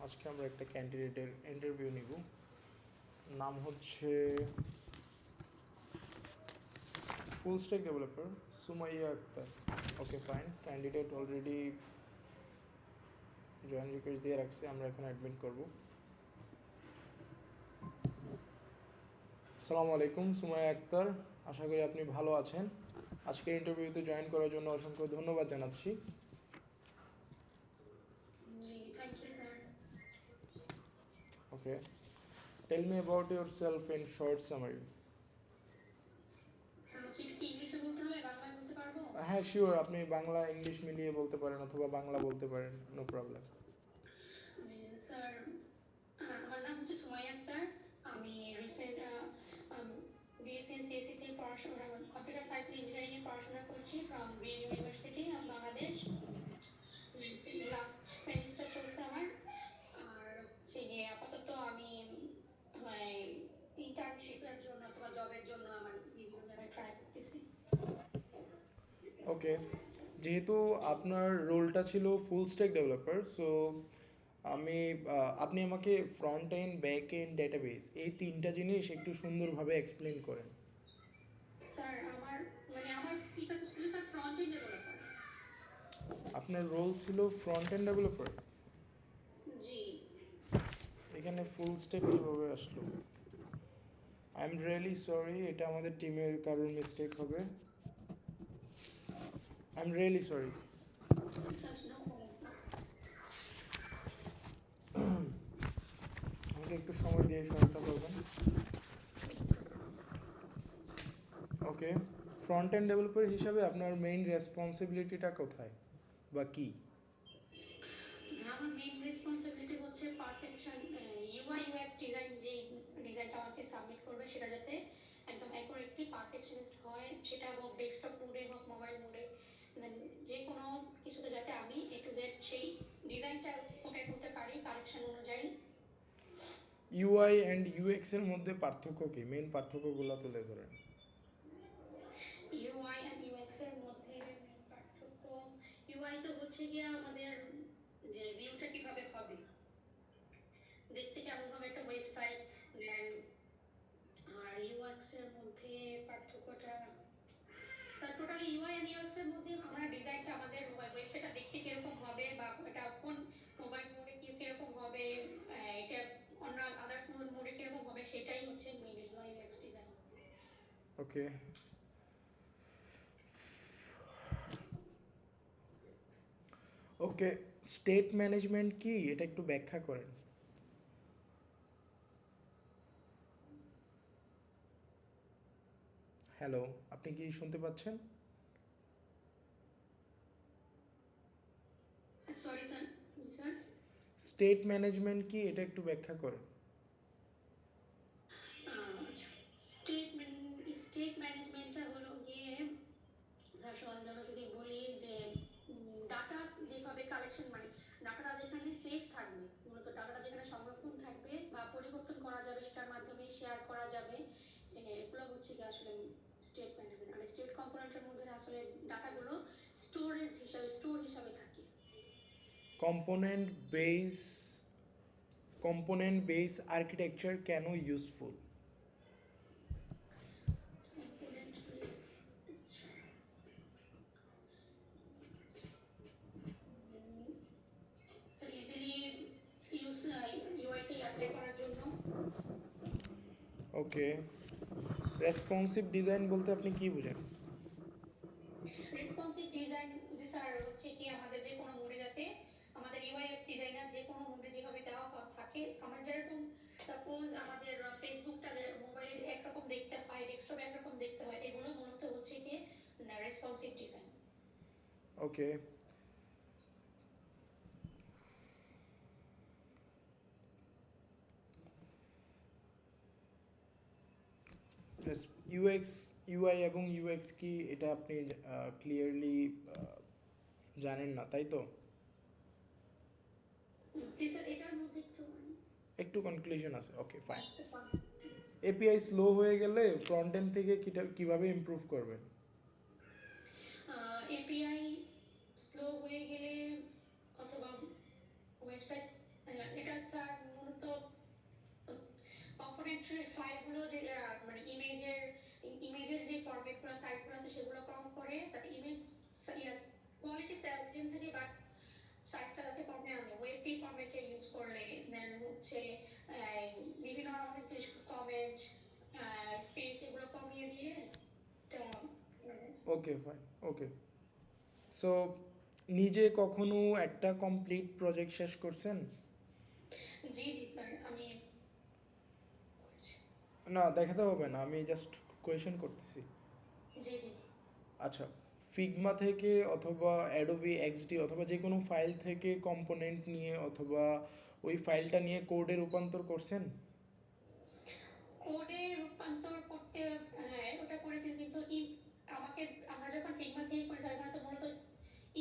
আজকে আমরা একটা ক্যান্ডিডেটের ইন্টারভিউ নিব। নাম হচ্ছে full stack developer Sumaiya Akter. Okay fine, candidate already join request দিয়ে রাখছে, আমরা এখন অ্যাডমিট করব। আসসালামু আলাইকুম সুমাইয়া আক্তার, আশা করি আপনি ভালো আছেন। আজকের ইন্টারভিউতে জয়েন করার জন্য অসংখ্য ধন্যবাদ জানাচ্ছি। Okay, tell me about your self in short summary. হ্যাঁ শিওর, আপনি বাংলা ইংলিশ মিলিয়ে বলতে পারেন অথবা বাংলা বলতে পারেন, নো প্রবলেম। স্যার, আমার নাম হচ্ছে সুমাইয়া আক্তার। আমি রিসেন্ট বিএসসি এন্ড সিএসসি তে পড়াশোনা, কম্পিউটার সায়েন্স ইঞ্জিনিয়ারিং এ পড়াশোনা করছি from green university of Bangladesh. Last semester চলছে আমার। আর হচ্ছে গিয়ে আপাতত আমি ইন্টার্নশিপের জন্য অথবা জবের জন্য আমার বিভিন্ন জায়গায় ট্রাই করতেছি। ওকে, যেহেতু আপনার রোলটা ছিল ফুল স্ট্যাক ডেভেলপার, সো আপনি আমাকে front end back end database এই তিনটা জিনিস একটু সুন্দরভাবে এক্সপ্লেন করেন। স্যার, আমার এটা তো ছিল স্যার ফ্রন্ট এন্ড ডেভেলপার। আপনার রোল ছিল ফ্রন্ট এন্ড ডেভেলপার, জি। এখানে ফুল স্ট্যাক কীভাবে আসলো? আই এম রিয়েলি সরি, এটা আমাদের টিমের কারোর মিস্টেক হবে। I am really sorry. আমাকে একটু সময় দিয়ে সহায়তা করবেন। ওকে, ফ্রন্ট এন্ড ডেভেলপার হিসাবে আপনার মেইন রেসপন্সিবিলিটিটা কোথায় বা কী? আমার মেইন রেসপন্সিবিলিটি হচ্ছে পারফেকশন, ইউআই ইউএক্স ডিজাইন, যে ডিজাইনটা আমাকে সাবমিট করবে সেটা যাতে একদম অ্যাকুরেটলি পারফেকশনিস্ট হয়, সেটা হোক ডেস্কটপ মোডে হোক মোবাইল মোডে, যে কোনো কিছুতে যাতে আমি এ টু জেড সেই ডিজাইনটা ফুটে তুলতে পারি কারেকশন অনুযায়ী। ইউআই অ্যান্ড ইউএক্স এর মধ্যে পার্থক্য কী? মেইন পার্থক্যগুলো তুলে ধরেন। ইউআই অ্যান্ড ইউএক্স এর মধ্যে মেইন পার্থক্য, ইউআই তো হচ্ছে গিয়ে আমাদের যে ভিউটা কিভাবে হবে, দেখতে কেমন হবে একটা ওয়েবসাইট, দেন আর ইউএক্স এর মধ্যে পার্থক্যটা sir totally UI and UX এর মধ্যে আমরা ডিজাইনটা আমাদের ওয়েবসাইটটা দেখতে কিরকম হবে বা এটা কোন মোবাইল মোডে কিরকম হবে, এটা অন্য আদার্স মোডে কিরকম হবে, সেটাই হচ্ছে মেইন ইউআই ইউএক্স ডিজাইন। ওকে, ওকে, স্টেট ম্যানেজমেন্ট কি এটা একটু ব্যাখ্যা করেন। হ্যালো, আপনি কি শুনতে পাচ্ছেন? Sorry sir. জি স্যার। স্টেট ম্যানেজমেন্ট কি এটা একটু ব্যাখ্যা করেন। স্টেট স্টেট ম্যানেজমেন্টটা হলো গিয়ে সহজভাবে যদি বলি যে ডাটা যেভাবে কালেকশন, ডাটাটা যেখানে সেফ থাকবে, মূলত ডাটাটা যেখানে সংরক্ষণ থাকবে বা পরিবর্তন করা যাবে, সেটার মাধ্যমে শেয়ার করা যাবে, এগুলো হচ্ছে কি আসলে স্টেট ম্যানেজমেন্ট। আর স্টেট কম্পোনেন্টের মধ্যে আসলে ডাটাগুলো স্টোর হিসাবে থাকে। Component base component base architecture কেন ইউজফুল? ইজিলি ইউজ ইউআইটি অ্যাপ্লাই করার জন্য। ওকে, রেসপন্সিভ ডিজাইন বলতে আপনি কি বোঝেন? রেসপন্সিভ ডিজাইন যে স্যার হচ্ছে কি আমাদের যে কোনো মোডে যাতে আমাদের ইউআইএক্স ডিজাইনার যে কোনো মোডে যেভাবে দেওয়া থাকে, আমার যেরকম সাপোজ আমাদের ফেসবুকটা যে মোবাইলে একরকম দেখতে হয়, ডেস্কটপে একরকম দেখতে হয়, এগুলো মূলত হচ্ছে কি রেসপন্সিভ ডিজাইন। ওকে, ইউএক্স ইউআই এবং ইউএক্স কি এটা আপনি ক্লিয়ারলি জানেন না, তাই তো? জি স্যার, এটার মধ্যে একটু কনক্লুশন আছে। Okay fine. এপিআই স্লো হয়ে গেলে ফ্রন্ট এন্ড থেকে কিভাবে ইমপ্রুভ করবেন? এপিআই স্লো হয়ে গেলে অথবা ওয়েবসাইট, এটা ডকুমেন্টারি ফাইলগুলো যে মানে ইমেজের যে ফরম্যাটগুলো সাইজগুলো আছে সেগুলো কম করে, তাতে ইমেজ কোয়ালিটি সেম থাকে, বাট সাইজটা যাতে কমে আনে ওয়েবপি ফরম্যাটে ইউজ করলে। দেন হচ্ছে বিভিন্ন ধরনের যে কমেন্ট স্পেস এগুলো কমিয়ে দিয়ে ওকে ফাইন, ওকে। সো নিজে কখনো একটা কমপ্লিট প্রজেক্ট শেষ করছেন? জি স্যার, আমি না, দেখাতে হবে না, আমি জাস্ট কোয়েশ্চেন করতেছি। জি জি আচ্ছা, ফিগমা থেকে অথবা অ্যাডোবি এক্সডি অথবা যে কোনো ফাইল থেকে কম্পোনেন্ট নিয়ে অথবা ওই ফাইলটা নিয়ে কোডে রূপান্তর করছেন? কোডে রূপান্তর করতে, হ্যাঁ ওটা করেছি, কিন্তু আমরা যখন ফিগমা থেকে করি তখন তো মূলত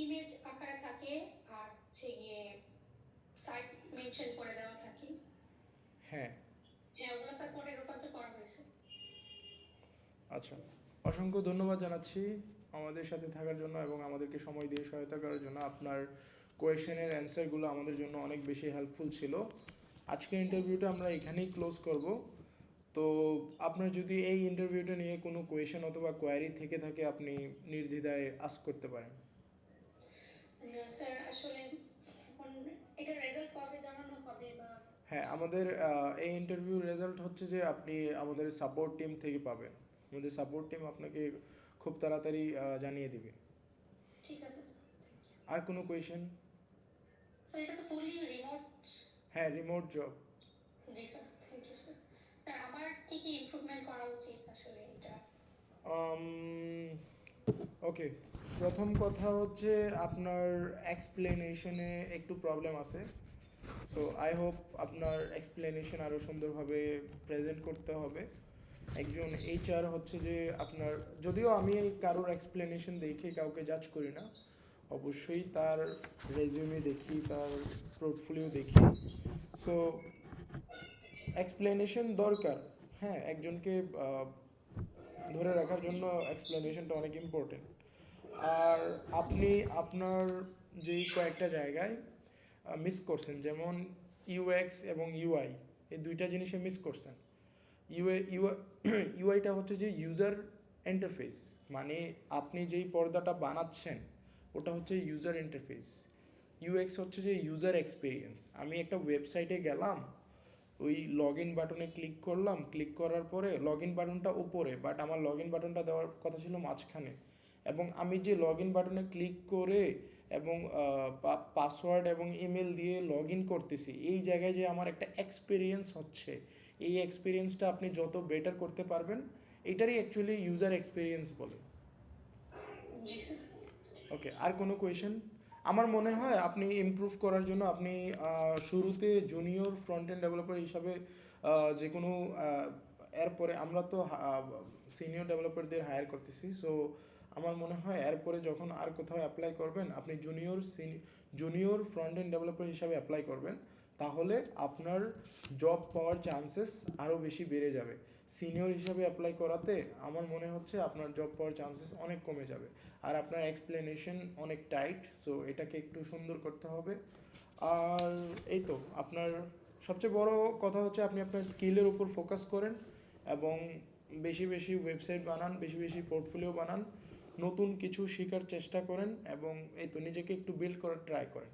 ইমেজ আকারে থাকে আর হচ্ছে গিয়ে সাইজ মেনশন করে দেওয়া থাকে। হ্যাঁ। হ্যাঁ, ওগুলো স্যার কোডে রূপান্তর করা হয়েছে। আচ্ছা, অসংখ্য ধন্যবাদ জানাচ্ছি আমাদের সাথে থাকার জন্য এবং আমাদেরকে সময় দিয়ে সহায়তা করার জন্য। আপনার কোয়েশনের অ্যান্সারগুলো আমাদের জন্য অনেক বেশি হেল্পফুল ছিল। আজকের ইন্টারভিউটা আমরা এখানেই ক্লোজ করব। তো আপনার যদি এই ইন্টারভিউটা নিয়ে কোনো কোয়েশন অথবা কোয়ারি থেকে থাকে আপনি নির্দ্বিধায় আস্ক করতে পারেন। স্যার আসলে এটা রেজাল্ট কবে জানানো হবে বা? হ্যাঁ, আমাদের এই ইন্টারভিউ রেজাল্ট হচ্ছে যে আপনি আমাদের সাপোর্ট টিম থেকে পাবেন। আমাদের সাপোর্ট টিম আপনাকে খুব তাড়াতাড়ি জানিয়ে দিবে। ঠিক আছে স্যার। আর কোনো কোয়েশন? স্যার এটা তো ফুললি রিমোট। হ্যাঁ, রিমোট জব। জি sir, thank you sir. Sir আমার কি কি ইমপ্রুভমেন্ট করা উচিত আসলে এটা? ওকে, প্রথম কথা হচ্ছে আপনার এক্সপ্লেনেশনে একটু প্রবলেম আছে। সো আই হোপ আপনার এক্সপ্লেনেশন আরও সুন্দরভাবে প্রেজেন্ট করতে হবে। একজন এইচআর হচ্ছে যে আপনার, যদিও আমি কারোর এক্সপ্লেনেশন দেখে কাউকে জাজ করি না, অবশ্যই তার রেজিউমে দেখি, তার পোর্টফোলিও দেখি। সো এক্সপ্লেনেশন দরকার। হ্যাঁ, একজনকে ধরে রাখার জন্য এক্সপ্লেনেশনটা অনেক ইম্পর্টেন্ট। আর আপনি আপনার যেই কয়েকটা জায়গায় মিস করছেন, যেমন ইউএক্স এবং ইউআই, এই দুইটা জিনিসে মিস করছেন। ইউআইটা হচ্ছে যে ইউজার ইন্টারফেস, মানে আপনি যেই পর্দাটা বানাচ্ছেন ওটা হচ্ছে ইউজার ইন্টারফেস। ইউএক্স হচ্ছে যে ইউজার এক্সপিরিয়েন্স। আমি একটা ওয়েবসাইটে গেলাম, ওই লগ ইন বাটনে ক্লিক করলাম, ক্লিক করার পরে লগ ইন বাটনটা উপরে, বাট আমার লগ ইন বাটনটা দেওয়ার কথা ছিল মাঝখানে। এবং আমি যে লগ ইন বাটনে ক্লিক করে এবং পাসওয়ার্ড এবং ইমেল দিয়ে লগ ইন করতেছি, এই জায়গায় যে আমার একটা এক্সপিরিয়েন্স হচ্ছে, এই এক্সপিরিয়েন্সটা আপনি যত বেটার করতে পারবেন, এটারই অ্যাকচুয়ালি ইউজার এক্সপিরিয়েন্স বলে। জি স্যার। ওকে, আর কোনো কোয়েশন? আমার মনে হয় আপনি ইমপ্রুভ করার জন্য আপনি শুরুতে জুনিয়র ফ্রন্ট এন্ড ডেভেলপার হিসাবে যে কোনো এরপরে আমরা তো সিনিয়র ডেভেলপারদের হায়ার করতেছি। সো আমার মনে হয় এরপরে যখন আর কোথাও অ্যাপ্লাই করবেন আপনি জুনিয়র ফ্রন্ট এন্ড ডেভেলপার হিসাবে অ্যাপ্লাই করবেন, তাহলে আপনার জব পাওয়ার চান্সেস আরও বেশি বেড়ে যাবে। সিনিয়র হিসাবে অ্যাপ্লাই করাতে আমার মনে হচ্ছে আপনার জব পাওয়ার চান্সেস অনেক কমে যাবে। আর আপনার এক্সপ্লেনেশন অনেক টাইট, সো এটাকে একটু সুন্দর করতে হবে। আর এই তো, আপনার সবচেয়ে বড় কথা হচ্ছে আপনি আপনার স্কিলের উপর ফোকাস করেন এবং বেশি বেশি ওয়েবসাইট বানান, বেশি বেশি পোর্টফোলিও বানান, নতুন কিছু শেখার চেষ্টা করেন এবং এই তো নিজেকে একটু বিল্ড করার ট্রাই করেন।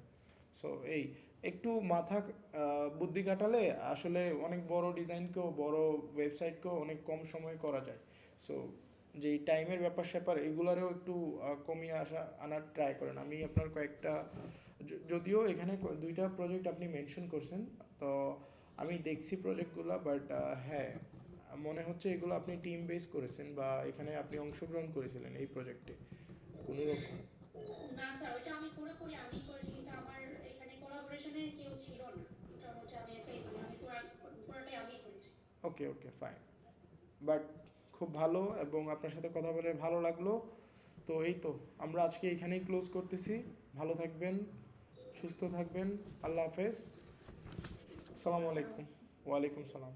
সো এই একটু মাথা বুদ্ধি খাটালে আসলে অনেক বড় ডিজাইনকেও, বড় ওয়েবসাইটকেও অনেক কম সময়ে করা যায়। সো যেই টাইমের ব্যাপার স্যাপার এগুলারও একটু কমিয়ে আনার ট্রাই করেন। আমি আপনার কয়েকটা, যদিও এখানে দুইটা প্রজেক্ট আপনি মেনশন করছেন, তো আমি দেখছি প্রজেক্টগুলো, বাট হ্যাঁ মনে হচ্ছে এগুলো আপনি টিম বেস করেছেন বা এখানে আপনি অংশগ্রহণ করেছিলেন এই প্রজেক্টে কোনো রকম। না স্যার, ওইটা আমি পুরোপুরি আমি করেছি, কিন্তু আমার এখানে কোলাবোরেশনে কেউ ছিল না। ওটা হচ্ছে আমি একাই, মানে আমি পুরোটাই আমি করেছি। ওকে ওকে ফাইন, বাট খুব ভালো এবং আপনার সাথে কথা বলে ভালো লাগলো। তো এই তো, আমরা আজকে এখানেই ক্লোজ করতেছি। ভালো থাকবেন, সুস্থ থাকবেন, আল্লাহ হাফেজ, আসসালামু আলাইকুম। ওয়ালাইকুম সালাম।